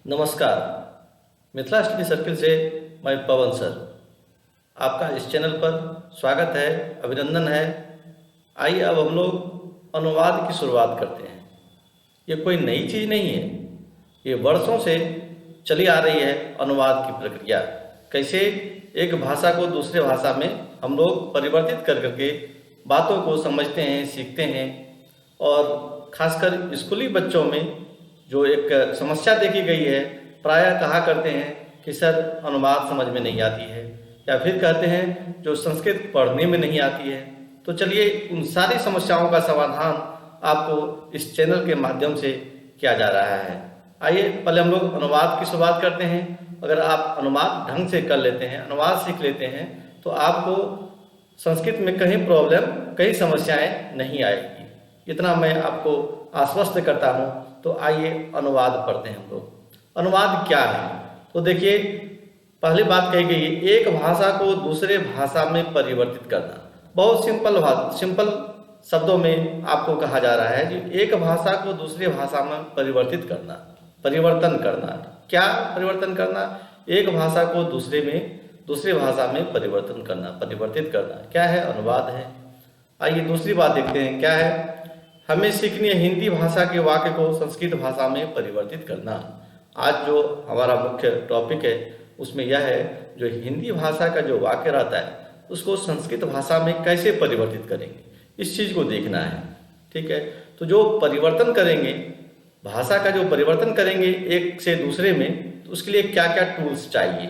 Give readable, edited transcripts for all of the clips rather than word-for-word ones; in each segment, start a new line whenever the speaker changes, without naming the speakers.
नमस्कार। Mithila study circle से मैं पवन सर आपका इस चैनल पर स्वागत है, अभिनंदन है। आइए अब हम लोग अनुवाद की शुरुआत करते हैं। ये कोई नई चीज़ नहीं है, ये वर्षों से चली आ रही है अनुवाद की प्रक्रिया। कैसे एक भाषा को दूसरे भाषा में हम लोग परिवर्तित कर करके बातों को समझते हैं, सीखते हैं। और खासकर स्कूली बच्चों में जो एक समस्या देखी गई है, प्रायः कहा करते हैं कि सर अनुवाद समझ में नहीं आती है, या फिर कहते हैं जो संस्कृत पढ़ने में नहीं आती है। तो चलिए उन सारी समस्याओं का समाधान आपको इस चैनल के माध्यम से किया जा रहा है। आइए पहले हम लोग अनुवाद की शुरुआत करते हैं। अगर आप अनुवाद ढंग से कर लेते हैं, अनुवाद सीख लेते हैं, तो आपको संस्कृत में कहीं प्रॉब्लम, कहीं समस्याएं नहीं आएगी, इतना मैं आपको आश्वस्त करता हूँ। तो आइए अनुवाद पढ़ते हैं हम लोग। अनुवाद क्या है? तो देखिए, पहली बात कही गई है एक भाषा को दूसरे भाषा में परिवर्तित करना। बहुत सिंपल शब्दों में आपको कहा जा रहा है कि एक भाषा को दूसरे भाषा में परिवर्तित करना, परिवर्तन करना। क्या परिवर्तन करना? एक भाषा को दूसरे भाषा में परिवर्तन करना, परिवर्तित करना क्या है? अनुवाद है। आइए दूसरी बात देखते हैं, क्या है? हमें सीखनी है हिंदी भाषा के वाक्य को संस्कृत भाषा में परिवर्तित करना। आज जो हमारा मुख्य टॉपिक है उसमें यह है, जो हिंदी भाषा का जो वाक्य रहता है उसको संस्कृत भाषा में कैसे परिवर्तित करेंगे, इस चीज़ को देखना है। ठीक है, तो जो परिवर्तन करेंगे, भाषा का जो परिवर्तन करेंगे एक से दूसरे में, तो उसके लिए क्या क्या टूल्स चाहिए,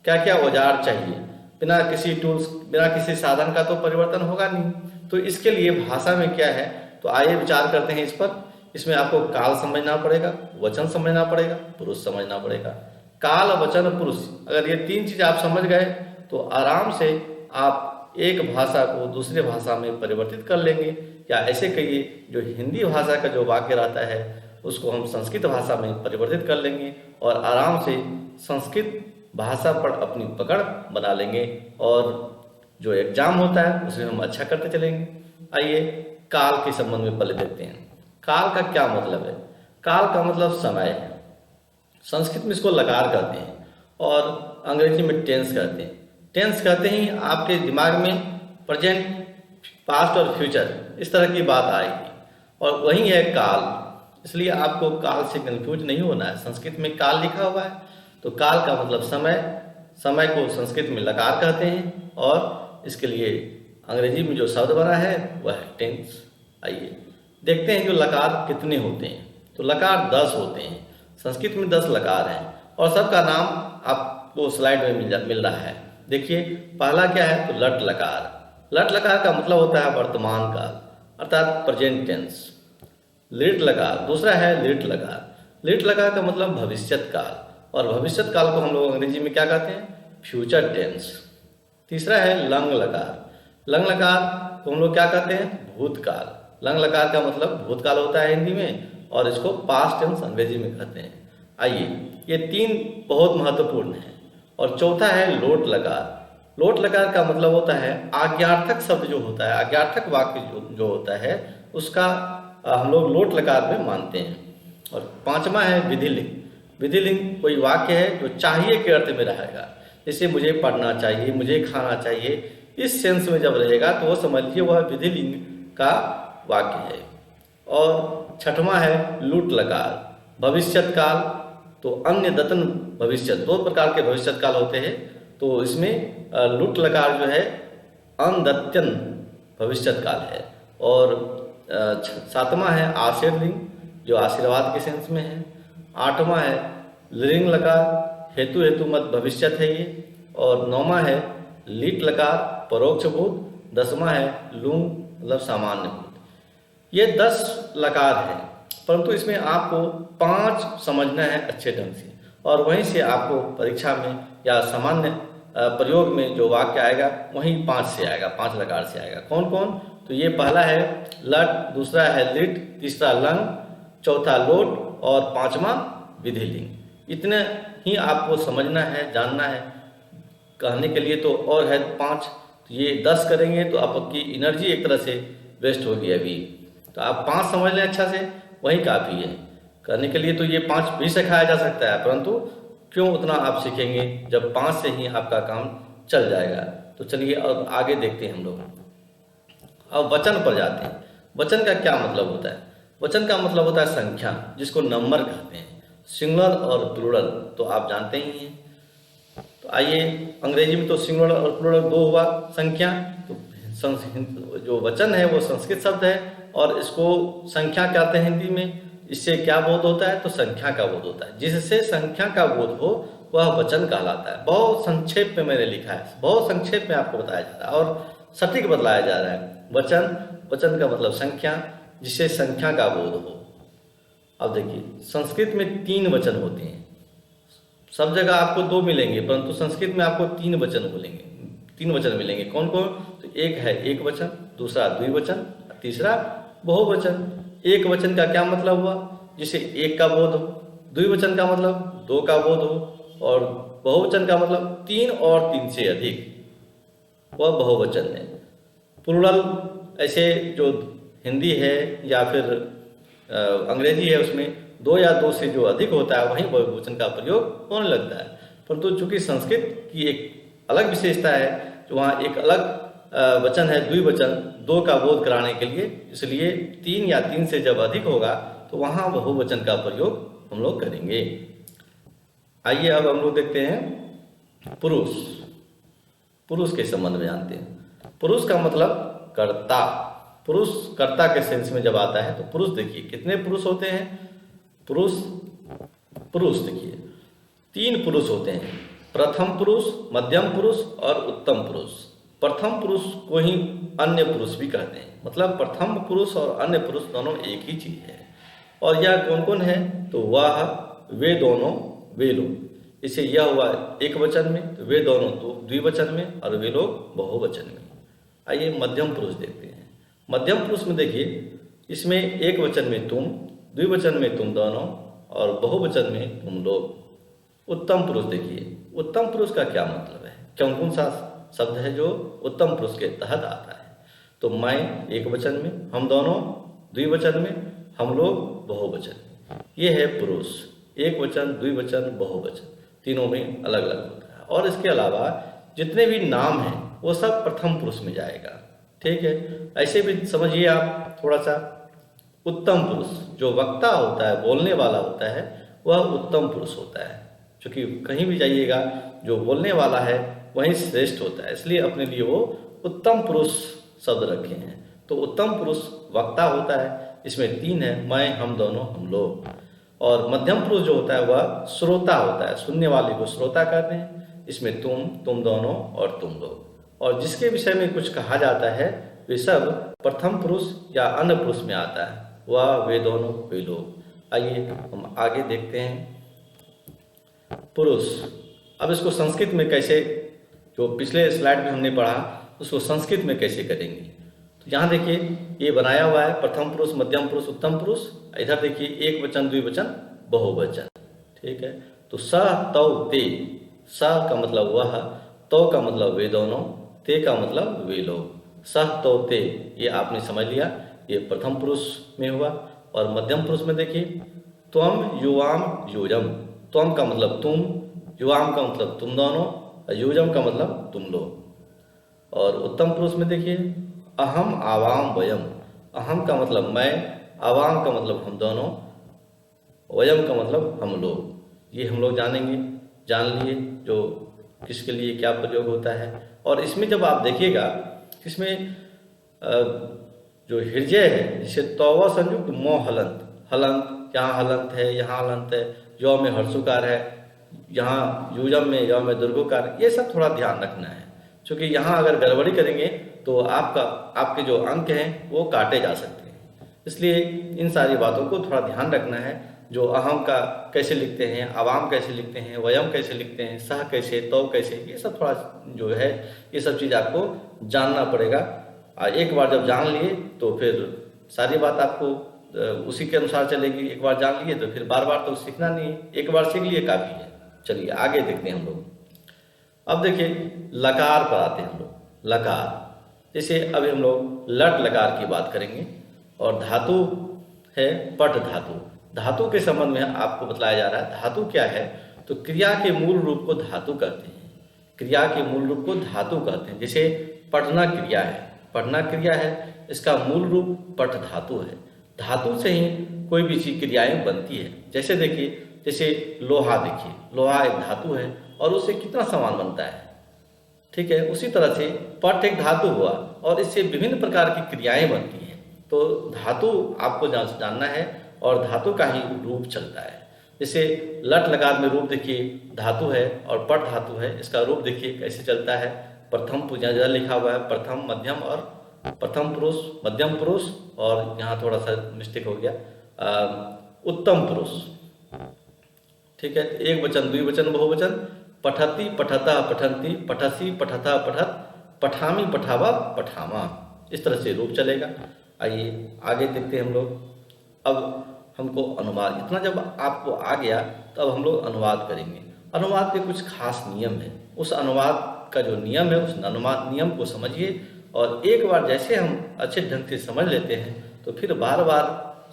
क्या क्या औजार चाहिए। बिना किसी टूल्स, बिना किसी साधन का तो परिवर्तन होगा नहीं। तो इसके लिए भाषा में क्या है, तो आइए विचार करते हैं इस पर। इसमें आपको काल समझना पड़ेगा, वचन समझना पड़ेगा, पुरुष समझना पड़ेगा। काल, वचन, पुरुष, अगर ये तीन चीज़ आप समझ गए तो आराम से आप एक भाषा को दूसरे भाषा में परिवर्तित कर लेंगे। या ऐसे कहिए, जो हिंदी भाषा का जो वाक्य रहता है उसको हम संस्कृत भाषा में परिवर्तित कर लेंगे और आराम से संस्कृत भाषा पर अपनी पकड़ बना लेंगे, और जो एग्जाम होता है उसमें हम अच्छा करते चलेंगे। आइए काल के संबंध में पहले देखते हैं। काल का क्या मतलब है? काल का मतलब समय है। संस्कृत में इसको लकार कहते हैं और अंग्रेजी में टेंस कहते हैं। टेंस कहते ही आपके दिमाग में प्रेजेंट, पास्ट और फ्यूचर इस तरह की बात आएगी, और वही है काल। इसलिए आपको काल से कंफ्यूज नहीं होना है। संस्कृत में काल लिखा हुआ है, तो काल का मतलब समय। समय को संस्कृत में लकार कहते हैं, और इसके लिए अंग्रेजी में जो शब्द बना है वह है टेंस। आइए देखते हैं जो लकार कितने होते हैं। तो लकार 10 होते हैं। संस्कृत में 10 लकार हैं, और सबका नाम आपको स्लाइड में मिल रहा है। देखिए पहला क्या है, तो लट लकार। लट लकार का मतलब होता है वर्तमान काल, अर्थात प्रेजेंट टेंस। लिट लकार दूसरा है, लिट लकार। लिट लकार का मतलब भविष्यत काल, और भविष्यत काल को हम लोग अंग्रेजी में क्या कहते हैं? Future tense. तीसरा है लंग लकार। लंग लकार को हम लोग क्या कहते हैं? भूतकाल। लंग लकार का मतलब भूतकाल होता है हिंदी में, और इसको पास्ट टेंस अंग्रेजी में कहते हैं। आइए ये तीन बहुत महत्वपूर्ण हैं। और चौथा है लोट लकार। लोट लकार का मतलब होता है आज्ञार्थक शब्द जो होता है, आज्ञार्थक वाक्य जो होता है उसका हम लोग लोट लकार में मानते हैं। और पांचवा है विधिलिंग। विधिलिंग कोई वाक्य है जो चाहिए के अर्थ में रहेगा, जैसे मुझे पढ़ना चाहिए, मुझे खाना चाहिए, इस सेंस में जब रहेगा तो वो समझ लीजिए वह विधिलिंग का वाक्य है। और छठवां है लुट लकार, भविष्यत काल। तो अन्य दतन भविष्यत, दो प्रकार के भविष्यत काल होते हैं। तो इसमें लुट लकार जो है अनदत्यन भविष्यत काल है। और सातवां है आशीर्लिंग, जो आशीर्वाद के सेंस में है। आठवां है लिंग लकार, हेतु हेतु मत भविष्यत है ये। और नौवां है लीट लकार, परोक्ष भूत। 10वां है लूंग, मतलब सामान्य भूत। ये 10 लकार हैं, परंतु इसमें आपको 5 समझना है अच्छे ढंग से, और वहीं से आपको परीक्षा में या सामान्य प्रयोग में जो वाक्य आएगा वहीं 5 से आएगा, 5 लकार से आएगा। कौन कौन? तो ये पहला है लट, दूसरा है लिट, तीसरा लंग, चौथा लोट, और पांचवा विधिलिंग। इतने ही आपको समझना है, जानना है। कहने के लिए तो और है 5, तो ये 10 करेंगे तो आपकी एनर्जी एक तरह से वेस्ट होगी अभी। तो आप 5 समझ लें अच्छा से, वही काफ़ी है। करने के लिए तो ये 5 भी सिखाया जा सकता है, परंतु क्यों उतना आप सीखेंगे जब 5 से ही आपका काम चल जाएगा। तो चलिए अब आगे देखते हैं हम लोग। अब वचन पर जाते हैं। वचन का क्या मतलब होता है? वचन का मतलब होता है संख्या, जिसको नंबर कहते हैं। सिंगुलर और प्लूरल तो आप जानते ही हैं। तो आइए, अंग्रेजी में तो सिंगुलर और प्लूरल दो हुआ संख्या। तो जो वचन है वो संस्कृत शब्द है और इसको संख्या कहते हैं हिंदी में। इससे क्या बोध होता है? तो संख्या का बोध होता है। जिससे संख्या का बोध हो वह वचन कहलाता है। बहुत संक्षेप में मैंने लिखा है, बहुत संक्षेप में आपको बताया जा रहा है और सटीक बतलाया जा रहा है। वचन का मतलब संख्या, जिससे संख्या का बोध हो। अब देखिए, संस्कृत में 3 वचन होते हैं। सब जगह आपको 2 मिलेंगे, परंतु संस्कृत में आपको 3 वचन बोलेंगे, 3 वचन मिलेंगे। कौन कौन? तो एक है एक वचन, दूसरा द्विवचन, तीसरा बहुवचन। एक वचन का क्या मतलब हुआ? जिसे एक का बोध हो। द्विवचन का मतलब 2 का बोध हो और बहुवचन का मतलब 3 और 3 से अधिक, वह बहुवचन है। प्लूरल ऐसे जो हिंदी है या फिर अंग्रेजी है, उसमें 2 या 2 से जो अधिक होता है वहीं बहुवचन का प्रयोग होने लगता है। परंतु चूंकि संस्कृत की एक अलग विशेषता है, जो वहाँ एक अलग वचन है द्विवचन, 2 का बोध कराने के लिए, इसलिए 3 या 3 से जब अधिक होगा तो वहाँ बहुवचन का प्रयोग हम लोग करेंगे। आइए अब हम लोग देखते हैं पुरुष। पुरुष के संबंध में जानते हैं। पुरुष का मतलब कर्ता। पुरुष कर्ता के सेंस में जब आता है तो पुरुष देखिए कितने पुरुष होते हैं। पुरुष देखिए 3 पुरुष होते हैं। प्रथम पुरुष, मध्यम पुरुष और उत्तम पुरुष। प्रथम पुरुष को ही अन्य पुरुष भी कहते हैं। मतलब प्रथम पुरुष और अन्य पुरुष दोनों एक ही चीज है। और यह कौन कौन है? तो वह, वे दोनों, वे लोग। इसे यह हुआ एक वचन में, तो वे दोनों तो द्विवचन में और वे लोग बहुवचन में। आइए मध्यम पुरुष देखते हैं। मध्यम पुरुष में देखिए, इसमें एक वचन में तुम, द्विवचन में तुम दोनों और बहुवचन में तुम लोग। उत्तम पुरुष देखिए, उत्तम पुरुष का क्या मतलब है? कौन कौन सा शब्द है जो उत्तम पुरुष के तहत आता है? तो मैं एक वचन में, हम दोनों द्विवचन में, हम लोग बहुवचन में। ये है पुरुष। एक वचन, द्विवचन, बहुवचन, तीनों में अलग अलग होता है। और इसके अलावा जितने भी नाम हैं वो सब प्रथम पुरुष में जाएगा। ठीक है, ऐसे भी समझिए आप थोड़ा सा। उत्तम पुरुष जो वक्ता होता है, बोलने वाला होता है, वह उत्तम पुरुष होता है। क्योंकि कहीं भी जाइएगा जो बोलने वाला है वही श्रेष्ठ होता है, इसलिए अपने लिए वो उत्तम पुरुष शब्द रखे हैं। तो उत्तम पुरुष वक्ता होता है। इसमें 3 है, मैं, हम दोनों, हम लोग। और मध्यम पुरुष जो होता है वह श्रोता होता है, सुनने वाले को श्रोता कहते हैं। इसमें तुम दोनों और तुम लोग। और जिसके विषय में कुछ कहा जाता है वे सब प्रथम पुरुष या अन्य पुरुष में आता है। वह, वे दोनों, वे लोग। आइए हम आगे देखते हैं पुरुष। अब इसको संस्कृत में कैसे, जो पिछले स्लाइड में हमने पढ़ा उसको संस्कृत में कैसे करेंगे। तो यहाँ देखिए ये बनाया हुआ है प्रथम पुरुष, मध्यम पुरुष, उत्तम पुरुष। इधर देखिए एक वचन, द्विवचन, बहुवचन। ठीक है, तो स, तौ, ते। स का मतलब वह, तौ का मतलब वे दोनों, ते का मतलब वे लोग। सह, तौ, ते, ये आपने समझ लिया, ये प्रथम पुरुष में हुआ। और मध्यम पुरुष में देखिए त्वम, युवाम, योजम। त्वम का मतलब तुम, युवाम का मतलब तुम दोनों, योजम का मतलब तुम लोग। और उत्तम पुरुष में देखिए अहम, आवाम, वयम। अहम का मतलब मैं, आवाम का मतलब हम दोनों, वयम का मतलब हम लोग। ये हम लोग जान लिए जो किसके लिए क्या प्रयोग होता है। और इसमें जब आप देखिएगा, इसमें जो हृदय है, जिसे तौवा संयुक्त मो हलंत, हलंत, यहाँ हलंत है, यहाँ हलंत है, यौ में हर्षुकार है, यहाँ यूजम में यौ में दुर्गोकार, ये सब थोड़ा ध्यान रखना है। क्योंकि यहाँ अगर गड़बड़ी करेंगे तो आपके जो अंक हैं वो काटे जा सकते हैं। इसलिए इन सारी बातों को थोड़ा ध्यान रखना है। जो अहम का कैसे लिखते हैं, आवाम कैसे लिखते हैं, वयम कैसे लिखते हैं, सह कैसे, तौ कैसे, ये सब थोड़ा जो है ये सब चीज़ आपको जानना पड़ेगा। एक बार जब जान लिए तो फिर सारी बात आपको उसी के अनुसार चलेगी। एक बार जान लिए तो फिर बार बार तो सीखना नहीं है, एक बार सीख लिए काफ़ी है। चलिए आगे देखते हैं हम लोग। अब देखिए लकार पर आते हैं हम लोग। लकार, जैसे अभी हम लोग लट लकार की बात करेंगे। और धातु है पट धातु। धातु के संबंध में आपको बतलाया जा रहा है। धातु क्या है? तो क्रिया के मूल रूप को धातु कहते हैं। क्रिया के मूल रूप को धातु कहते हैं। जैसे पढ़ना क्रिया है, पढ़ना क्रिया है, इसका मूल रूप पठ धातु है। धातु से ही कोई भी चीज क्रियाएं बनती है। जैसे देखिए, जैसे लोहा, देखिए लोहा एक धातु है और उससे कितना सामान बनता है, ठीक है। उसी तरह से पठ एक धातु हुआ और इससे विभिन्न प्रकार की क्रियाएं बनती हैं। तो धातु आपको जानना है और धातु का ही रूप चलता है। जैसे लट लकार में रूप देखिए धातु है और पठ धातु है, इसका रूप देखिए कैसे चलता है। प्रथम पुरुष लिखा हुआ है, प्रथम मध्यम और प्रथम पुरुष, मध्यम पुरुष, और यहाँ थोड़ा सा मिस्टेक हो गया, उत्तम पुरुष, ठीक है। एक वचन, द्विवचन, बहुवचन, पठति, पठता, पठन्ति, पठसी, पठता, पठत, पठामी, पठावा, पठामा, इस तरह से रूप चलेगा। आइए आगे देखते हैं हम लोग। अब हमको अनुवाद, इतना जब आपको आ गया तो अब हम लोग अनुवाद करेंगे। अनुवाद के कुछ खास नियम है। उस अनुवाद का जो नियम है, उस अनुवाद नियम को समझिए और एक बार जैसे हम अच्छे ढंग से समझ लेते हैं तो फिर बार बार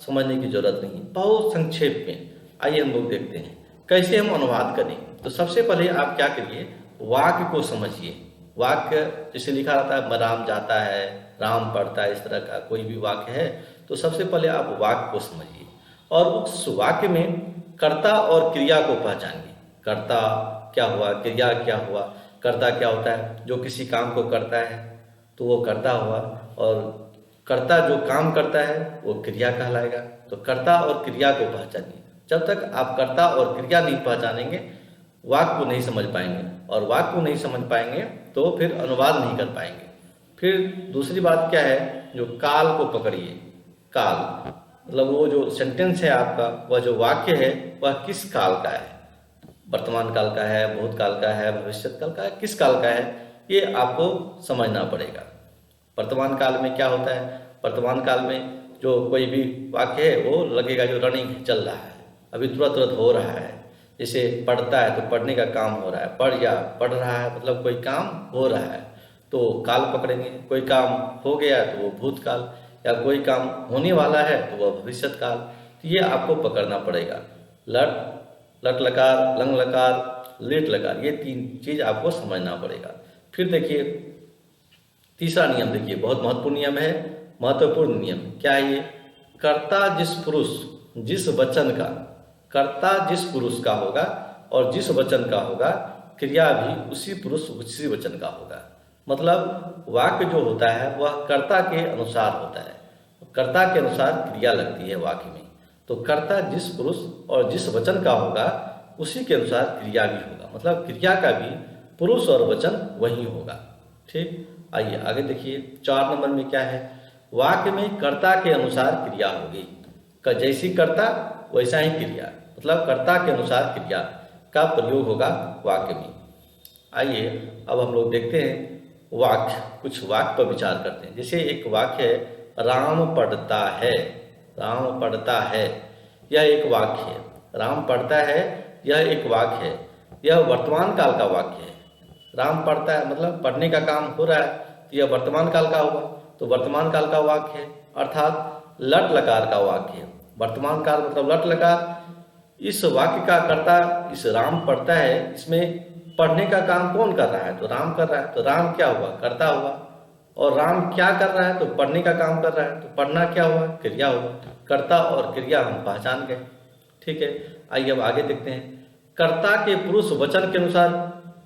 समझने की जरूरत नहीं। बहुत संक्षेप में आइए हम लोग देखते हैं कैसे हम अनुवाद करें। तो सबसे पहले आप क्या करिए, वाक्य को समझिए। वाक्य जैसे लिखा रहता है, राम जाता है, राम पढ़ता है, इस तरह का कोई भी वाक्य है तो सबसे पहले आप वाक्य को समझिए और उस वाक्य में कर्ता और क्रिया को पहचानिए। कर्ता क्या हुआ, क्रिया क्या हुआ। कर्ता क्या होता है? जो किसी काम को करता है तो वो कर्ता हुआ, और कर्ता जो काम करता है वो क्रिया कहलाएगा। तो कर्ता और क्रिया को पहचानिए। जब तक आप कर्ता और क्रिया नहीं पहचानेंगे वाक्य को नहीं समझ पाएंगे, और वाक्य को नहीं समझ पाएंगे तो फिर अनुवाद नहीं कर पाएंगे। फिर दूसरी बात क्या है, जो काल को पकड़िए। काल मतलब वो जो सेंटेंस है आपका, वह जो वाक्य है वह किस काल का है, वर्तमान काल का है, भूतकाल का है, भविष्यत काल का है, किस काल का है, ये आपको समझना पड़ेगा। वर्तमान काल में क्या होता है, वर्तमान काल में जो कोई भी वाक्य है वो लगेगा जो रनिंग है, चल रहा है, अभी तुरंत तुरंत हो रहा है। जैसे पढ़ता है तो पढ़ने का काम हो रहा है, पढ़ रहा है मतलब कोई काम हो रहा है, तो काल पकड़ेंगे। कोई काम हो गया तो वो भूतकाल, या कोई काम होने वाला है तो वह भविष्यत काल। तो ये आपको पकड़ना पड़ेगा। लट लकार, लंग लकार, लेट लकार, ये तीन चीज आपको समझना पड़ेगा। फिर देखिए तीसरा नियम, देखिए बहुत महत्वपूर्ण नियम है। महत्वपूर्ण नियम क्या है ये, कर्ता जिस पुरुष जिस वचन का, कर्ता जिस पुरुष का होगा और जिस वचन का होगा, क्रिया भी उसी पुरुष उसी वचन का होगा। मतलब वाक्य जो होता है वह कर्ता के अनुसार होता है, कर्ता के अनुसार क्रिया लगती है वाक्य में। तो कर्ता जिस पुरुष और जिस वचन का होगा उसी के अनुसार क्रिया भी होगा, मतलब क्रिया का भी पुरुष और वचन वही होगा। ठीक, आइए आगे देखिए 4 नंबर में क्या है, वाक्य में कर्ता के अनुसार क्रिया होगी। जैसी कर्ता वैसा ही क्रिया, मतलब कर्ता के अनुसार क्रिया का प्रयोग होगा वाक्य में। आइए अब हम लोग देखते हैं वाक्य, कुछ वाक्य पर विचार करते हैं। जैसे एक वाक्य है, राम पढ़ता है। राम पढ़ता है, यह एक वाक्य है। राम पढ़ता है, यह एक वाक्य है। यह वर्तमान काल का वाक्य है। राम पढ़ता है मतलब पढ़ने का काम हो रहा है, तो यह वर्तमान काल का होगा, तो वर्तमान काल का वाक्य है। अर्थात लट लकार का वाक्य है। वर्तमान काल मतलब लट लकार। इस वाक्य का कर्ता, इस राम पढ़ता है, इसमें पढ़ने का काम कौन कर रहा है, तो राम कर रहा है। तो राम क्या हुआ, कर्ता हुआ। और राम क्या कर रहा है, तो पढ़ने का काम कर रहा है, तो पढ़ना क्या हुआ, क्रिया हुआ। कर्ता और क्रिया हम पहचान गए। ठीक है, आइए अब आगे देखते हैं। कर्ता के पुरुष वचन के अनुसार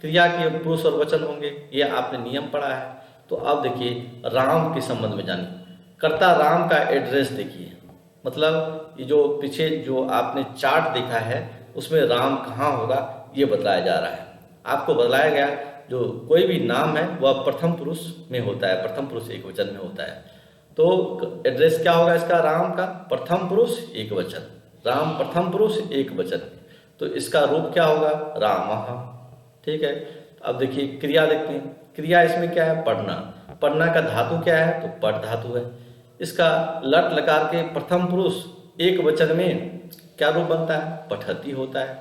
क्रिया के पुरुष और वचन होंगे, ये आपने नियम पढ़ा है। तो अब देखिए राम के संबंध में जानिए। कर्ता राम का एड्रेस देखिए, मतलब ये जो पीछे जो आपने चार्ट देखा है उसमें राम कहाँ होगा ये बताया जा रहा है। आपको बताया गया जो कोई भी नाम है वह प्रथम पुरुष में होता है, प्रथम पुरुष एक वचन में होता है। तो एड्रेस क्या होगा इसका, राम का प्रथम पुरुष एक वचन, राम प्रथम पुरुष एक वचन, तो इसका रूप क्या होगा, रामः। ठीक है, अब देखिए क्रिया देखते हैं। क्रिया इसमें क्या है, पढ़ना। पढ़ना का धातु क्या है, तो पढ़ धातु है। इसका लट लकार के प्रथम पुरुष एक वचन में क्या रूप बनता है, पठती होता है,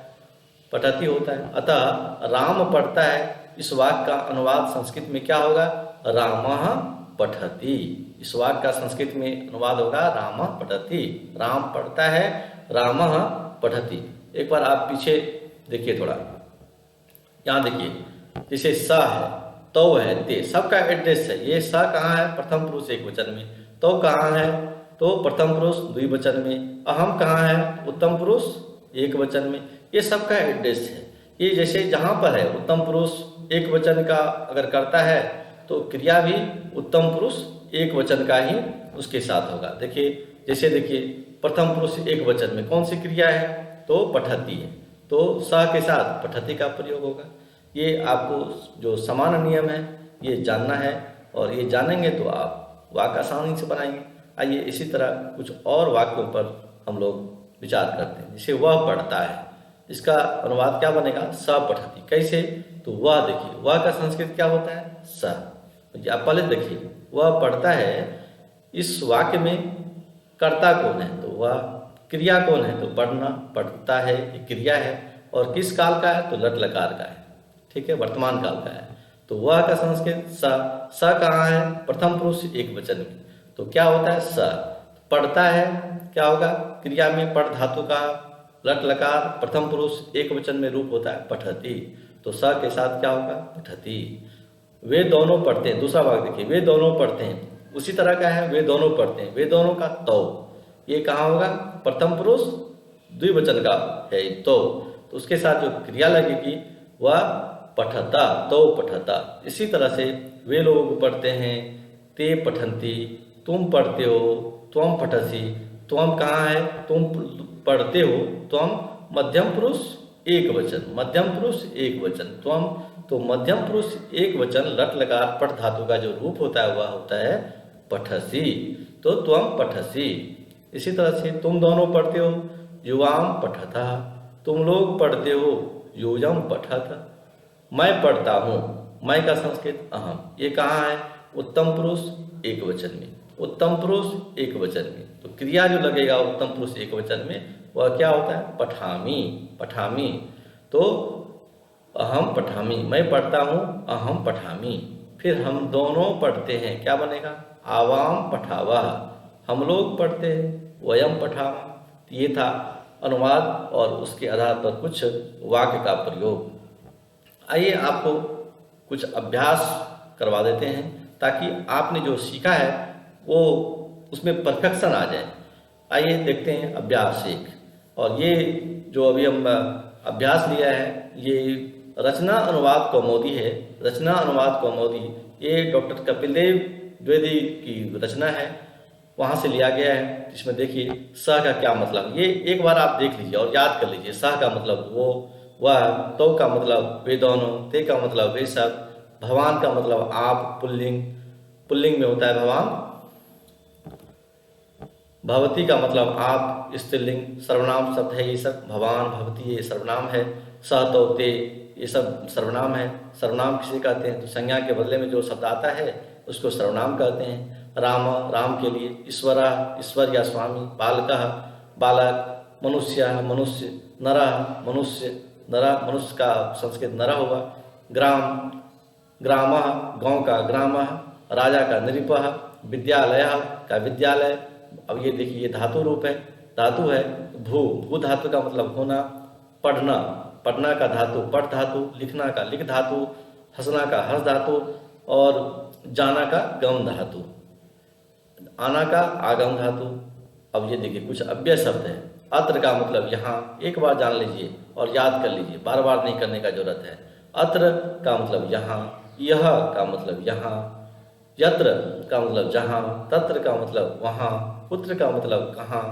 पठती होता है। अतः राम पढ़ता है, इस वाक्य का अनुवाद संस्कृत में क्या होगा, रामः पठति। इस वाक्य का संस्कृत में अनुवाद होगा रामः पठति। राम पढ़ता है रामः पठति। एक बार आप पीछे देखिए थोड़ा, यहाँ देखिए, जैसे स है, तो है, ते, सबका एड्रेस है। ये स कहाँ है? प्रथम पुरुष एक वचन में। तो कहाँ है? तो प्रथम पुरुष द्विवचन में। अहम कहाँ है? उत्तम पुरुष एक वचन में। ये सबका एड्रेस है। ये जैसे जहाँ पर है उत्तम पुरुष एक वचन का अगर करता है तो क्रिया भी उत्तम पुरुष एक वचन का ही उसके साथ होगा। देखिए, जैसे देखिए, प्रथम पुरुष एक वचन में कौन सी क्रिया है? तो पठती है, तो स के साथ पठती का प्रयोग होगा। ये आपको जो सामान्य नियम है ये जानना है, और ये जानेंगे तो आप वाक्य आसानी से बनाएंगे। आइए इसी तरह कुछ और वाक्यों पर हम लोग विचार करते हैं। जैसे वह पढ़ता है, इसका अनुवाद क्या बनेगा? स पठती। कैसे? तो वह देखिए, वह का संस्कृत क्या होता है? स। आप पहले देखिए, वह पढ़ता है, इस वाक्य में कर्ता कौन है? तो वह। क्रिया कौन है? तो पढ़ना, पढ़ता है, ये क्रिया है। और किस काल का है? तो लट लकार का है, ठीक है, वर्तमान काल का है। तो वह का संस्कृत स। स कहाँ है? प्रथम पुरुष एक वचन में। तो क्या होता है? स। पढ़ता है, क्या होगा? क्रिया में पढ़ धातु का लट लकार प्रथम पुरुष एक वचन में रूप होता है पठती। तो स के साथ क्या होगा? पठती। वे दोनों पढ़ते हैं, दूसरा वाक्य देखिए, वे दोनों पढ़ते हैं, उसी तरह का है, वे दोनों पढ़ते हैं। वे दोनों का तो, ये कहाँ होगा? प्रथम पुरुष द्विवचन का है तो उसके साथ जो क्रिया लगेगी वह पठता, तो पठता। इसी तरह से वे लोग पढ़ते हैं, ते पठन्ति, तुम पढ़ते हो, त्वम पठसि। त्वम कहाँ है? तुम पढ़ते हो, त्वम मध्यम पुरुष एक वचन, मध्यम पुरुष एक वचन, त्वम तो मध्यम पुरुष एक वचन लट लकार पठ धातु का जो रूप होता है वह होता है पठसी। तो त्वम पठसी। इसी तरह से तुम दोनों पढ़ते हो, युवाम पठता, तुम लोग पढ़ते हो, योजम पठत। मैं पढ़ता हूँ, मैं का संस्कृत अहम। ये कहाँ है? उत्तम पुरुष एक वचन में, उत्तम पुरुष एक वचन में। तो क्रिया जो लगेगा उत्तम पुरुष एक वचन में वह क्या होता है? पठामी, पठामी। तो अहम पठामी, मैं पढ़ता हूँ, अहम पठामी। फिर हम दोनों पढ़ते हैं, क्या बनेगा? आवाम पठावा, हम लोग पढ़ते हैं, वयम पठावा। ये था अनुवाद और उसके आधार पर कुछ वाक्य का प्रयोग। आइए आपको कुछ अभ्यास करवा देते हैं ताकि आपने जो सीखा है वो उसमें परफेक्शन आ जाए। आइए देखते हैं अभ्यास एक। और ये जो अभी हम अभ्यास लिया है ये रचना अनुवाद कौमुदी है। रचना अनुवाद कौमुदी ये डॉक्टर कपिल देव द्विवेदी की रचना है, वहाँ से लिया गया है। इसमें देखिए स का क्या मतलब, ये एक बार आप देख लीजिए और याद कर लीजिए। स का मतलब वो, वह, तो का मतलब वे दोनों, ते का मतलब वे सब, भगवान का मतलब आप, पुल्लिंग, पुल्लिंग में होता है भगवान। भवती का मतलब आप, स्त्रीलिंग, सर्वनाम शब्द है ये सब। भवान, भवती ये सर्वनाम है। सह, तो, ते ये सब सर्वनाम है। सर्वनाम किसे कहते हैं? तो संज्ञा के बदले में जो शब्द आता है उसको सर्वनाम कहते हैं। राम, राम के लिए। ईश्वरा, ईश्वर या स्वामी। बालकः, बालक। मनुष्य, मनुष्य। नरः, मनुष्य, नरः, मनुष्य का संस्कृत नरः होगा। ग्राम, ग्रामः, गाँव का ग्रामः। राजा का नृपः। विद्यालयः का विद्यालय। अब ये देखिए ये धातु रूप है, धातु है। भू, भू धातु का मतलब होना। पढ़ना, पढ़ना का धातु पढ़ धातु। लिखना का लिख धातु। हंसना का हंस धातु। और जाना का गम धातु। आना का आगम धातु। अब ये देखिए कुछ अव्यय शब्द है। अत्र का मतलब यहाँ, एक बार जान लीजिए और याद कर लीजिए, बार बार नहीं करने का जरूरत है। अत्र का मतलब यहाँ, यह का मतलब यहाँ, यत्र का मतलब जहाँ, तत्र का मतलब वहाँ, पुत्र का मतलब कहाँ,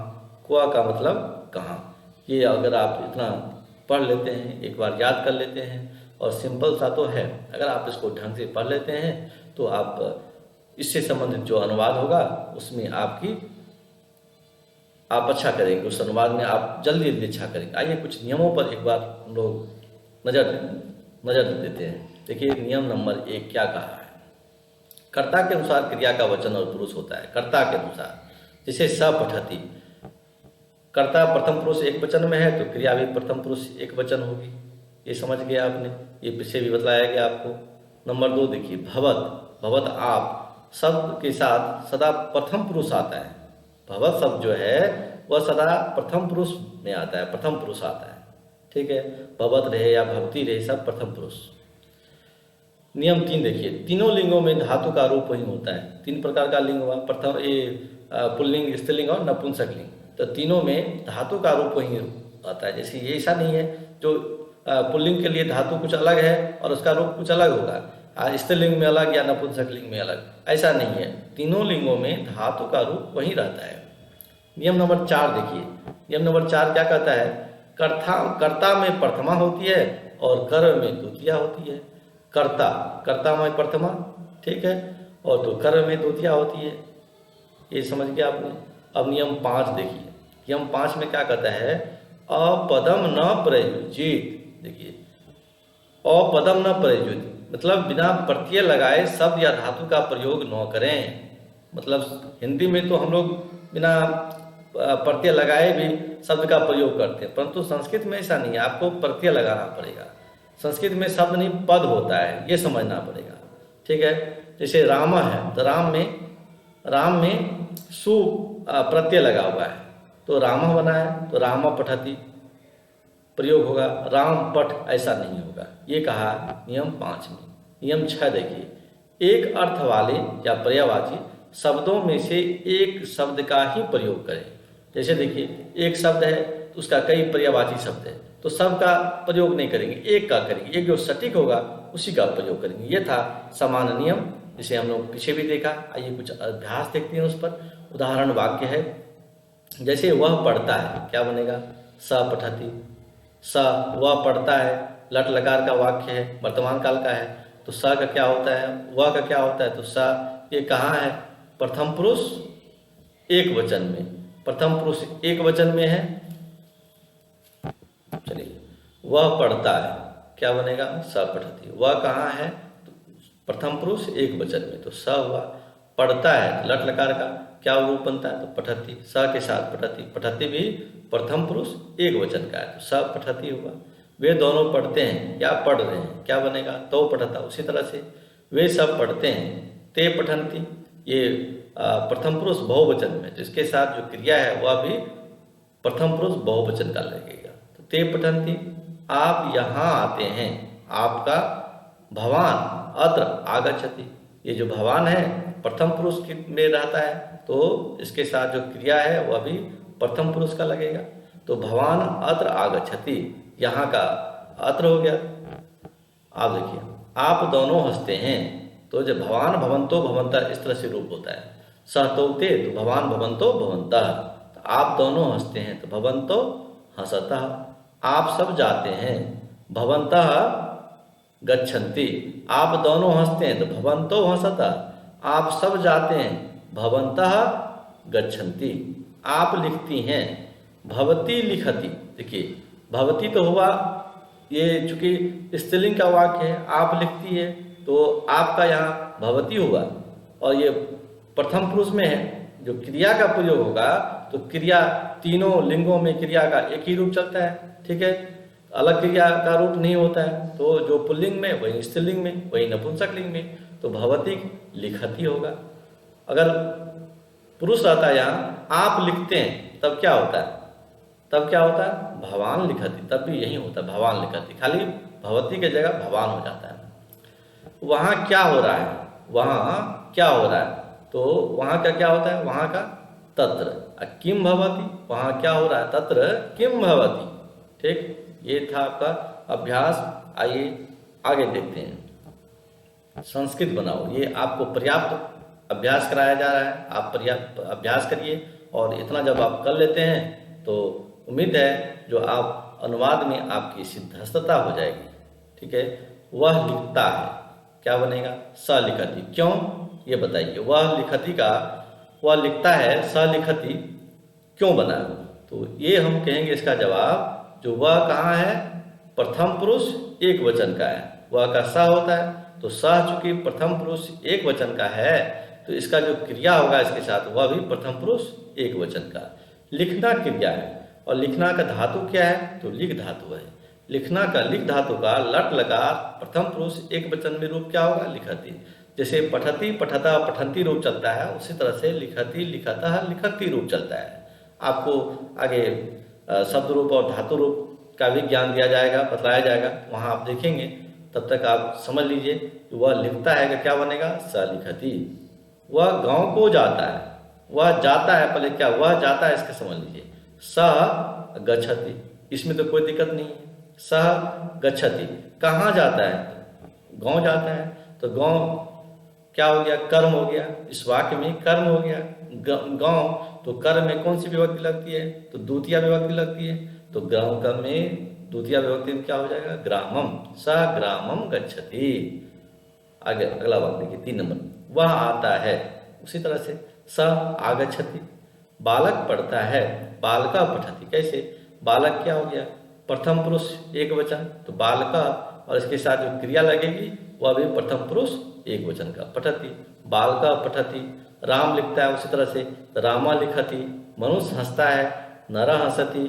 क्वा का मतलब कहाँ। ये अगर आप इतना पढ़ लेते हैं, एक बार याद कर लेते हैं, और सिंपल सा तो है, अगर आप इसको ढंग से पढ़ लेते हैं तो आप इससे संबंधित जो अनुवाद होगा उसमें आप अच्छा करेंगे, उस अनुवाद में आप जल्दी जल्दी अच्छा करेंगे। आइए कुछ नियमों पर एक बार हम लोग नज़र देते हैं। देखिए नियम नंबर 1 क्या कहा है? कर्ता के अनुसार क्रिया का वचन और पुरुष होता है। कर्ता के अनुसार, जैसे स पठती, कर्ता प्रथम पुरुष एक वचन में है तो क्रिया भी प्रथम पुरुष एक वचन होगी। ये समझ गया आपने, ये पीछे भी बताया गया आपको। नंबर 2 देखिए, भवत, भवत आप शब्द के साथ सदा प्रथम पुरुष आता है। भवत शब्द जो है वह सदा प्रथम पुरुष में आता है, प्रथम पुरुष आता है। ठीक है, भवत रहे या भवती रहे, सब प्रथम पुरुष। नियम 3 देखिए, तीनों लिंगों में धातु का रूप वही होता है। 3 प्रकार का लिंग हुआ, प्रथम पुल्लिंग, स्त्रीलिंग और नपुंसक लिंग। तो तीनों में धातु का रूप वही आता है। जैसे ये ऐसा नहीं है जो पुल्लिंग के लिए धातु कुछ अलग है और उसका रूप कुछ अलग होगा, स्त्रीलिंग में अलग या नपुंसक लिंग में अलग, ऐसा नहीं है। तीनों लिंगों में धातु का रूप वही रहता है। नियम नंबर 4 देखिए, नियम नंबर 4 क्या कहता है? कर्ता में प्रथमा होती है और कर्म में द्वितीया होती है। कर्ता में प्रथमा, ठीक है, और तो कर्म में द्वितीया होती है। ये समझ गया आपने। अब नियम 5 देखिए, नियम 5 में क्या कहता है? अपदम न प्रयुज्येत। देखिए, अपदम न प्रयुज्येत मतलब बिना प्रत्यय लगाए शब्द या धातु का प्रयोग न करें। मतलब हिंदी में तो हम लोग बिना प्रत्यय लगाए भी शब्द का प्रयोग करते हैं, परंतु संस्कृत में ऐसा नहीं है, आपको प्रत्यय लगाना पड़ेगा। संस्कृत में शब्द नहीं पद होता है, ये समझना पड़ेगा। ठीक है, जैसे राम है तो राम में सु प्रत्यय लगा हुआ है तो राम बना है, तो राम पठति प्रयोग होगा, राम पठ ऐसा नहीं होगा। ये कहा नियम 5 में। नियम 6 देखिए, एक अर्थ वाले या पर्यायवाची शब्दों में से एक शब्द का ही प्रयोग करें। जैसे देखिए, एक शब्द है तो उसका कई पर्यायवाची शब्द है, तो सब का प्रयोग नहीं करेंगे, एक का करेंगे। एक जो सटीक होगा उसी का प्रयोग करेंगे। ये था सामान्य नियम, जिसे हम लोग पीछे भी देखा। आइए कुछ अभ्यास देखते हैं उस पर। उदाहरण वाक्य है, जैसे वह पढ़ता है, क्या बनेगा? स पठति। स वह पढ़ता है, लट लकार का वाक्य है, वर्तमान काल का है, तो स का क्या होता है? वह का क्या होता है? तो स ये कहाँ है? प्रथम पुरुष एक वचन में। प्रथम पुरुष एक वचन में है, चलिए, वह पढ़ता है, क्या बनेगा? स पठति। वह कहाँ है? प्रथम पुरुष एक वचन में, तो स हुआ। पढ़ता है, लट लकार का क्या रूप बनता है? तो पठति। स के साथ पठति। पठति भी प्रथम पुरुष एक वचन का है, तो स पठति हुआ। वे दोनों पढ़ते हैं या पढ़ रहे हैं, क्या बनेगा? तो पठता। उसी तरह से वे सब पढ़ते हैं, ते पठन्ति। ये प्रथम पुरुष बहुवचन में, जिसके साथ जो क्रिया है वह भी प्रथम पुरुष बहुवचन का लगेगा, तो ते पठन्ति। आप यहाँ आते हैं, आपका भवान अत्र आगच्छति। ये जो भवान है प्रथम पुरुष में रहता है, तो इसके साथ जो क्रिया है वह भी प्रथम पुरुष का लगेगा, तो भवान अत्र आगच्छति, यहाँ का अत्र हो गया। आप देखिए, आप दोनों हंसते हैं, तो जब भवान भवंतो भवंतः इस तरह से रूप होता है। सहतौते तो भवान भवंतो भवंतः, तो आप दोनों हंसते हैं, तो भवंतो हंसतः। आप सब जाते हैं, भवंतः गच्छन्ति। आप दोनों हंसते हैं, तो भवंतो हंसतः। आप सब जाते हैं, भवंतः गच्छन्ति। आप लिखती हैं, भवती लिखति। देखिए, भवती तो हुआ, ये चूंकि स्त्रीलिंग का वाक्य है, आप लिखती है, तो आपका यहाँ भवती हुआ, और ये प्रथम पुरुष में है। जो क्रिया का प्रयोग होगा, तो क्रिया तीनों लिंगों में क्रिया का एक ही रूप चलता है। ठीक है, अलग क्रिया का रूप नहीं होता है, तो जो पुल्लिंग में वही स्त्रीलिंग में, वही नपुंसक लिंग में, तो भवती लिखति होगा। अगर पुरुष रहता है यहाँ, आप लिखते हैं, तब क्या होता है? तब क्या होता है? भवान लिखति। तब भी यही होता है, भवान लिखति, खाली भवती के जगह भवान हो जाता है। वहाँ क्या हो रहा है? वहाँ क्या हो रहा है? तो वहाँ का क्या होता है? वहाँ का तत्र किम भवति। वहाँ क्या हो रहा है? तत्र किम भवति। ठीक, ये था आपका अभ्यास। आइए आगे देखते हैं। संस्कृत बनाओ, ये आपको पर्याप्त अभ्यास कराया जा रहा है। आप पर्याप्त अभ्यास करिए, और इतना जब आप कर लेते हैं तो उम्मीद है जो आप अनुवाद में आपकी सिद्धहस्तता हो जाएगी। ठीक है, वह लिखता है, क्या बनेगा? स लिखति। क्यों, ये बताइए। वह लिखति का वह लिखता है, स लिखति क्यों बना? तो ये हम कहेंगे इसका जवाब, जो वह कहाँ है? प्रथम पुरुष एक वचन का है, वह का स होता है, तो स चूंकि प्रथम पुरुष एक वचन का है, तो इसका जो क्रिया होगा इसके साथ, वह भी प्रथम पुरुष एक वचन का। लिखना क्रिया है, और लिखना का धातु क्या है? तो लिख धातु है। लिखना का लिख धातु का लट लकार प्रथम पुरुष एक वचन में रूप क्या होगा? लिखति। जैसे पठति पठता पठंती रूप चलता है, उसी तरह से लिखति लिखतः लिखति रूप चलता है। आपको आगे शब्द रूप और धातु रूप का भी ज्ञान दिया जाएगा, बतलाया जाएगा, वहाँ आप देखेंगे। तब तक आप समझ लीजिए कि वह लिखता है कि क्या बनेगा, स लिखती। वह गांव को जाता है, वह जाता है, पहले क्या वह जाता है इसके समझ लीजिए। स गच्छति, इसमें तो कोई दिक्कत नहीं है। स गच्छति कहाँ जाता है, गांव जाता है। तो गांव क्या हो गया, कर्म हो गया, इस वाक्य में कर्म हो गया। गांव तो कर्म में कौन सी विभक्ति लगती है, तो द्वितीय विभक्ति लगती है। तो गांव का में द्वितीय विभक्ति में क्या हो जाएगा, ग्रामम। स ग्रामम गच्छति। आगे अगला वाक्य देखिए 3 नंबर, वह आता है। उसी तरह से स आगच्छति, बालक पढ़ता है, बालका पठति। कैसे, बालक क्या हो गया, प्रथम पुरुष एक वचन, तो बालका और इसके साथ जो क्रिया लगेगी वह भी प्रथम पुरुष एक वचन का, पठति, बालका पठति। राम लिखता है, उसी तरह से रामा लिखति। मनुष्य हंसता है, नर हंसति।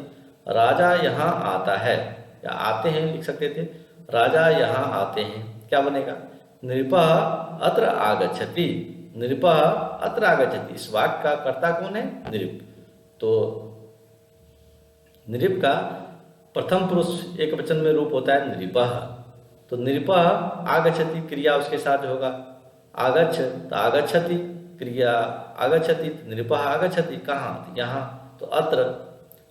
राजा यहाँ आता है, या आते हैं लिख सकते थे, राजा यहाँ आते हैं, क्या बनेगा, नृपः अत्र आगच्छति। नृपः अत्र आगच्छति, इस वाक्य का कर्ता कौन है, नृप। तो नृप का प्रथम पुरुष एक वचन में रूप होता है नृपः। तो नृपः आगच्छति, क्रिया उसके साथ होगा आगच्छ, तो आगच्छति क्रिया आगच्छति, नृपः आगच्छति, कहाँ, यहाँ। तो अत्र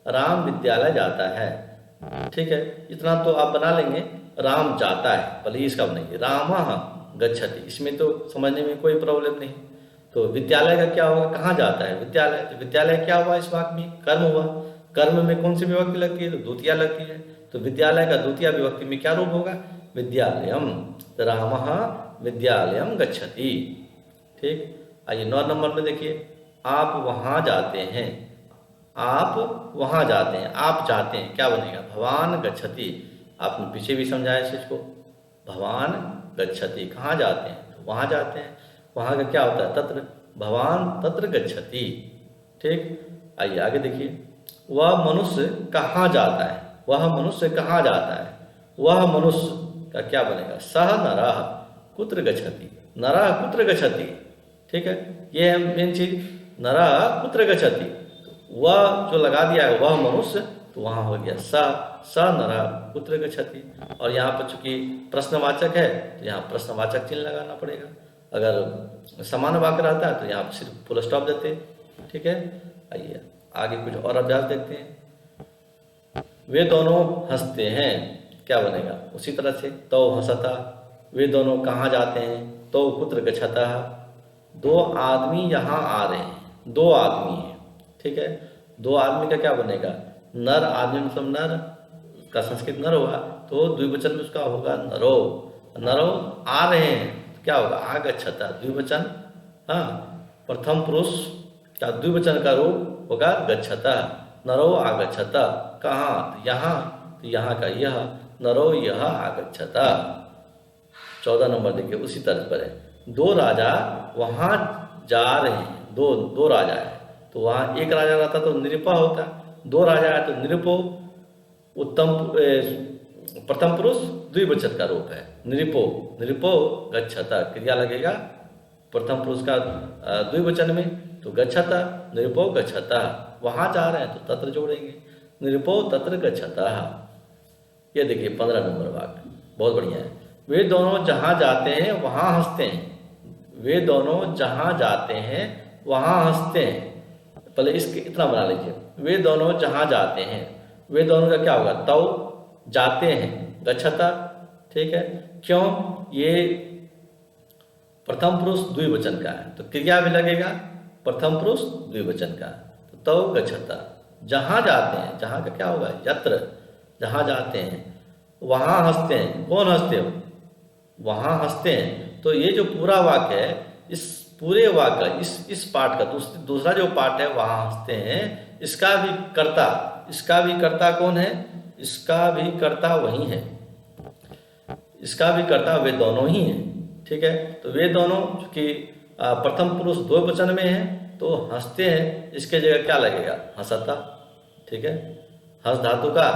राम विद्यालय जाता है। ठीक है, इतना तो आप बना लेंगे, राम जाता है, पहले इसका बनाइए, रामः गच्छति, इसमें तो समझने में कोई प्रॉब्लम नहीं। तो विद्यालय का क्या होगा, कहाँ जाता है, विद्यालय। तो विद्यालय क्या हुआ इस वाक्य में, कर्म हुआ। कर्म में कौन सी विभक्ति लगती है, तो द्वितीय लगती है। तो विद्यालय का द्वितीय विभक्ति में क्या रूप होगा, विद्यालयम। तो रामः विद्यालयम गच्छति। ठीक, आइए 9 नंबर में देखिए, आप वहाँ जाते हैं। आप वहाँ जाते हैं, आप जाते हैं, क्या बनेगा, भवान गच्छति। आपने पीछे भी समझाया इस चीज को, भवान गच्छति, कहाँ जाते हैं, तो वहाँ जाते हैं। वहाँ का क्या होता है, तत्र, भवान तत्र गच्छति। ठीक, आइए आगे देखिए, वह मनुष्य कहाँ जाता है, वह मनुष्य कहाँ जाता है। वह मनुष्य का क्या बनेगा, सह नरः कुत्र गच्छति। नरः कुत्र गच्छति, ठीक है, ये है मेन चीज, नरः कुत्र गच्छति। वह जो लगा दिया है वह मनुष्य, तो वहाँ हो गया स नरः कुत्र गच्छति। और यहाँ पर चूंकि प्रश्नवाचक है तो यहाँ प्रश्नवाचक चिन्ह लगाना पड़ेगा। अगर समान वाक्य रहता है तो यहाँ सिर्फ फुल स्टॉप देते। ठीक है, आइए आगे कुछ और अभ्यास देखते हैं। वे दोनों हंसते हैं, क्या बनेगा, उसी तरह से तो हंसता। वे दोनों कहाँ जाते हैं, तो कुत्र गच्छतः। 2 आदमी यहाँ आ रहे हैं, 2 आदमी हैं। ठीक है, 2 आदमी का क्या बनेगा, नर आदमी मतलब नर का संस्कृत नर हुआ, तो द्विवचन में उसका होगा नरो। नरो आ रहे हैं, तो क्या होगा, आगच्छतः, द्विवचन। हाँ, प्रथम पुरुष का द्विवचन का रूप होगा गच्छतः। नरो आगच्छतः, कहाँ, तो यहाँ, तो यहाँ का यह, नरो यह आगच्छतः। 14 नंबर देखिए, उसी तर्ज पर है, 2 राजा वहाँ जा रहे हैं। दो राजा है, तो वहाँ एक राजा रहता तो नृप होता, 2 राजा है तो नृपो। उत्तम प्रथम पुरुष द्विवचन का रूप है, नृपो। नृपो गच्छता, क्रिया लगेगा प्रथम पुरुष का द्विवचन में, तो गच्छता, नृपो गच्छता। वहाँ जा रहे हैं तो तत्र जोड़ेंगे, नृपो तत्र गच्छता। ये देखिए 15 नंबर वाक्य, बहुत बढ़िया है। वे दोनों जहाँ जाते हैं वहाँ हंसते हैं। वे दोनों जहाँ जाते हैं वहाँ हंसते हैं। पहले इसके इतना बना लीजिए, वे दोनों जहाँ जाते हैं, वे दोनों का क्या होगा, तौ जाते हैं, गच्छता। ठीक है, क्यों, ये प्रथम पुरुष द्विवचन का है तो क्रिया भी लगेगा प्रथम पुरुष द्विवचन का, तो तौ गच्छता। जहाँ जाते हैं, जहाँ का क्या होगा, यत्र, जहाँ जाते हैं वहाँ हंसते हैं। कौन हंसते हो, वहाँ हंसते हैं। तो ये जो पूरा वाक्य है, इस पूरे वाक्य इस पाठ का दूसरा जो पाठ है वहाँ हंसते हैं, इसका भी कर्ता कौन है, इसका भी कर्ता वही है, इसका भी कर्ता वे दोनों ही हैं। ठीक है, तो वे दोनों चूंकि प्रथम पुरुष द्विवचन में है तो हंसते हैं, इसके जगह क्या लगेगा, हंसता। ठीक है, हंस धातु का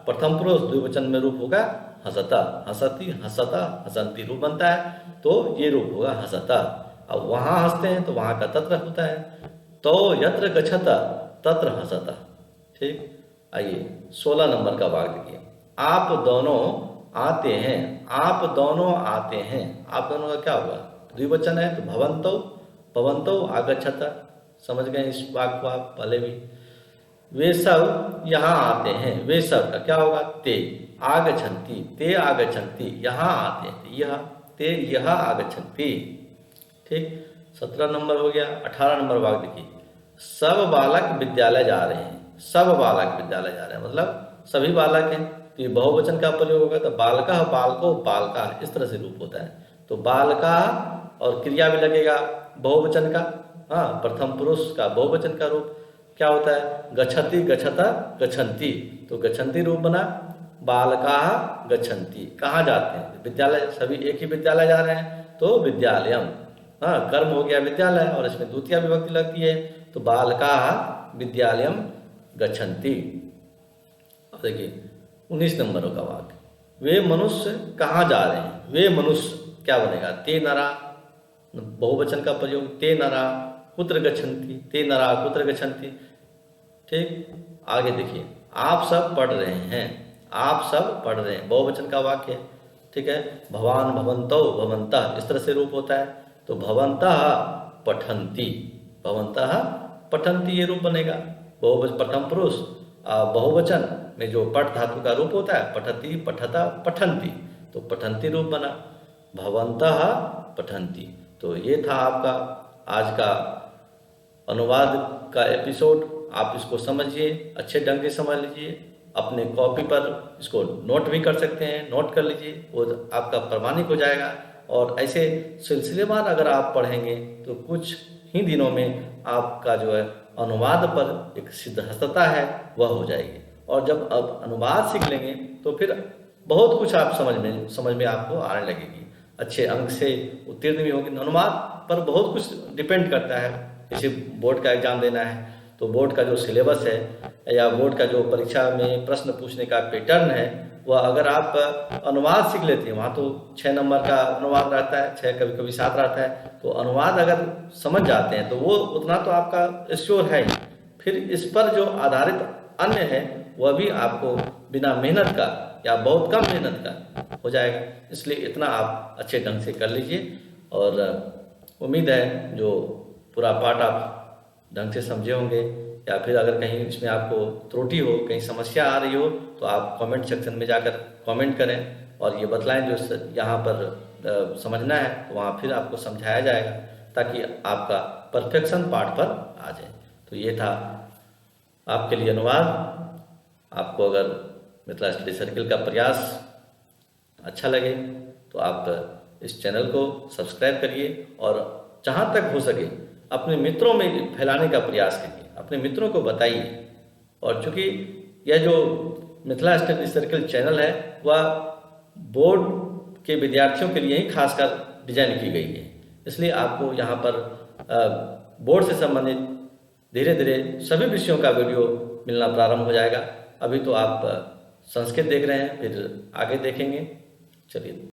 प्रथम पुरुष द्विवचन में रूप होगा हंसता। हंसती, हंसता, हंसंती रूप बनता है, तो ये रूप होगा हंसता। अब वहाँ हंसते हैं तो वहाँ का तत्र होता है। तो यत्र गच्छता, तत्र हंसतः। ठीक, आइए 16 नंबर का वाक्य देखिए। आप दोनों आते हैं, आप दोनों आते हैं। आप दोनों का क्या होगा? द्विवचन है तो भवन्तौ, भवन्तौ आगच्छतः। समझ गए इस वाक्य को आप पहले भी। वे सब यहाँ आते हैं, वे सब का क्या होगा? ते आगच्छन्ति, ते आगच्छन्ति, यहाँ आते हैं, यह ते यह आगच्छन्ति। ठीक, 17 नंबर हो गया। 18 नंबर वाक्य देखिए। सब बालक विद्यालय जा रहे हैं, सब बालक विद्यालय जा रहे हैं मतलब सभी बालक हैं, तो ये बहुवचन का प्रयोग होगा। तो बालका, बालको, बालका, इस तरह से रूप होता है। तो बालका और क्रिया भी लगेगा बहुवचन का, हाँ, प्रथम पुरुष का बहुवचन का रूप क्या होता है? गच्छति, गच्छता, गच्छन्ति। तो गच्छन्ति रूप बना। बालका गच्छन्ति, कहाँ जाते हैं? विद्यालय, सभी एक ही विद्यालय जा रहे हैं तो विद्यालयम, हाँ, कर्म हो गया विद्यालय और इसमें द्वितीय विभक्ति लगती है। तो बालका विद्यालयम गच्छन्ति। अब देखिए 19 नंबर का वाक्य। वे मनुष्य कहाँ जा रहे हैं? वे मनुष्य क्या बनेगा? ते नरा, बहुवचन का प्रयोग। ते नरा कुत्र गच्छन्ति, ते नरा कुत्र गच्छन्ति। ठीक, आगे देखिए। आप सब पढ़ रहे हैं, आप सब पढ़ रहे हैं, बहुवचन का वाक्य है। ठीक है, भवान, भवन्तौ, भवन्तः, इस तरह से रूप होता है। तो भवन्तः पठन्ति, भवन्तः पठन्ति, ये रूप बनेगा। बहुवचन प्रथम पुरुष, बहुवचन में जो पठ धातु का रूप होता है, पठति, पठता, पठन्ति, तो पठन्ति रूप बना। भवन्तः पठन्ति। तो ये था आपका आज का अनुवाद का एपिसोड। आप इसको समझिए, अच्छे ढंग से समझ लीजिए, अपने कॉपी पर इसको नोट भी कर सकते हैं, नोट कर लीजिए, वो आपका प्रमाणिक हो जाएगा। और ऐसे सिलसिलेवार अगर आप पढ़ेंगे तो कुछ ही दिनों में आपका जो है अनुवाद पर एक सिद्धहस्तता है वह हो जाएगी। और जब आप अनुवाद सीख लेंगे तो फिर बहुत कुछ आप समझ में आपको आने लगेगी, अच्छे अंक से उत्तीर्ण भी होंगे। अनुवाद पर बहुत कुछ डिपेंड करता है। जैसे बोर्ड का एग्जाम देना है तो बोर्ड का जो सिलेबस है या बोर्ड का जो परीक्षा में प्रश्न पूछने का पैटर्न है, वह अगर आप अनुवाद सीख लेते हैं, वहाँ तो 6 नंबर का अनुवाद रहता है, 6 कभी कभी 7 रहता है। तो अनुवाद अगर समझ जाते हैं तो वो उतना तो आपका श्योर है ही। फिर इस पर जो आधारित अन्य है वह भी आपको बिना मेहनत का या बहुत कम मेहनत का हो जाएगा। इसलिए इतना आप अच्छे ढंग से कर लीजिए। और उम्मीद है जो पूरा पाठ आप ढंग से समझे होंगे, या फिर अगर कहीं इसमें आपको त्रुटि हो, कहीं समस्या आ रही हो, तो आप कमेंट सेक्शन में जाकर कमेंट करें और ये बतलाएं जो यहाँ पर समझना है, तो वहाँ फिर आपको समझाया जाएगा ताकि आपका परफेक्शन पाठ पर आ जाए। तो ये था आपके लिए अनुवाद। आपको अगर मिथिला स्टडी सर्किल का प्रयास अच्छा लगे तो आप इस चैनल को सब्सक्राइब करिए और जहाँ तक हो सके अपने मित्रों में फैलाने का प्रयास कीजिए, अपने मित्रों को बताइए। और चूँकि यह जो मिथिला स्टडी सर्किल चैनल है वह बोर्ड के विद्यार्थियों के लिए ही खासकर डिजाइन की गई है, इसलिए आपको यहाँ पर बोर्ड से संबंधित धीरे धीरे सभी विषयों का वीडियो मिलना प्रारंभ हो जाएगा। अभी तो आप संस्कृत देख रहे हैं, फिर आगे देखेंगे। चलिए।